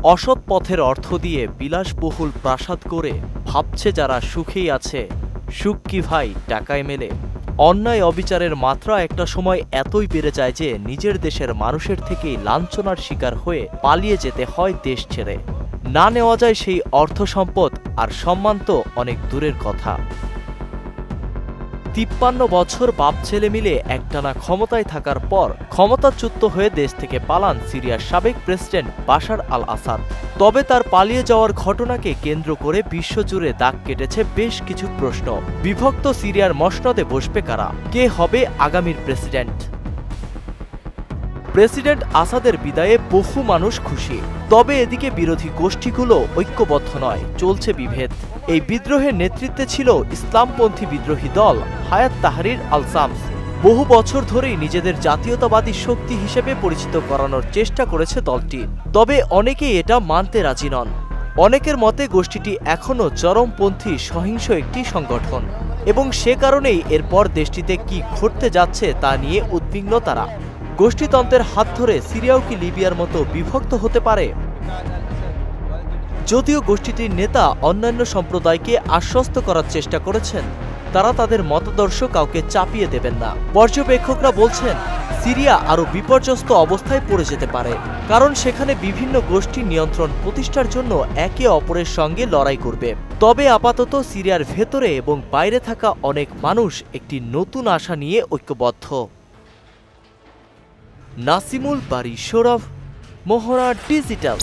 অসৎ পথের অর্থ দিয়ে বিলাসবহুল প্রাসাদ করে ভাবছে যারা সুখেই আছে, সুখ কি ভাই টাকায় মেলে? অন্যায় অবিচারের মাত্রা একটা সময় এতই বেড়ে যায় যে নিজের দেশের মানুষের থেকেই লাঞ্ছনার শিকার হয়ে পালিয়ে যেতে হয় দেশ ছেড়ে। না নেওয়া যায় সেই অর্থ সম্পদ আর সম্মান তো অনেক দূরের কথা। ৫৩ বছর বাপ ছেলে মিলে একটানা ক্ষমতায় থাকার পর ক্ষমতাচ্যুত হয়ে দেশ থেকে পালান সিরিয়ার সাবেক প্রেসিডেন্ট বাশার আল আসাদ। তবে তার পালিয়ে যাওয়ার ঘটনাকে কেন্দ্র করে বিশ্বজুড়ে দাগ কেটেছে বেশ কিছু প্রশ্ন। বিভক্ত সিরিয়ার মসনদে বসবে কারা? কে হবে আগামীর প্রেসিডেন্ট? প্রেসিডেন্ট আসাদের বিদায়ে বহু মানুষ খুশি, তবে এদিকে বিরোধী গোষ্ঠীগুলো ঐক্যবদ্ধ নয়, চলছে বিভেদ। এই বিদ্রোহের নেতৃত্বে ছিল ইসলামপন্থী বিদ্রোহী দল হায়াত তাহরির আল শামস। বহু বছর ধরেই নিজেদের জাতীয়তাবাদী শক্তি হিসেবে পরিচিত করানোর চেষ্টা করেছে দলটি, তবে অনেকেই এটা মানতে রাজি নন। অনেকের মতে গোষ্ঠীটি এখনও চরমপন্থী সহিংস একটি সংগঠন এবং সে কারণেই এরপর দেশটিতে কি ঘটতে যাচ্ছে তা নিয়ে উদ্বিগ্ন তারা। গোষ্ঠীতন্ত্রের হাত ধরে সিরিয়াও কি লিবিয়ার মতো বিভক্ত হতে পারে? যদিও গোষ্ঠীটির নেতা অন্যান্য সম্প্রদায়কে আশ্বস্ত করার চেষ্টা করেছেন তারা তাদের মতাদর্শ কাউকে চাপিয়ে দেবেন না। পর্যবেক্ষকরা বলছেন সিরিয়া আরও বিপর্যস্ত অবস্থায় পড়ে যেতে পারে, কারণ সেখানে বিভিন্ন গোষ্ঠী নিয়ন্ত্রণ প্রতিষ্ঠার জন্য একে অপরের সঙ্গে লড়াই করবে। তবে আপাতত সিরিয়ার ভেতরে এবং বাইরে থাকা অনেক মানুষ একটি নতুন আশা নিয়ে ঐক্যবদ্ধ। নাসিমুল বারী সৌরভ, মোহনা ডিজিটাল।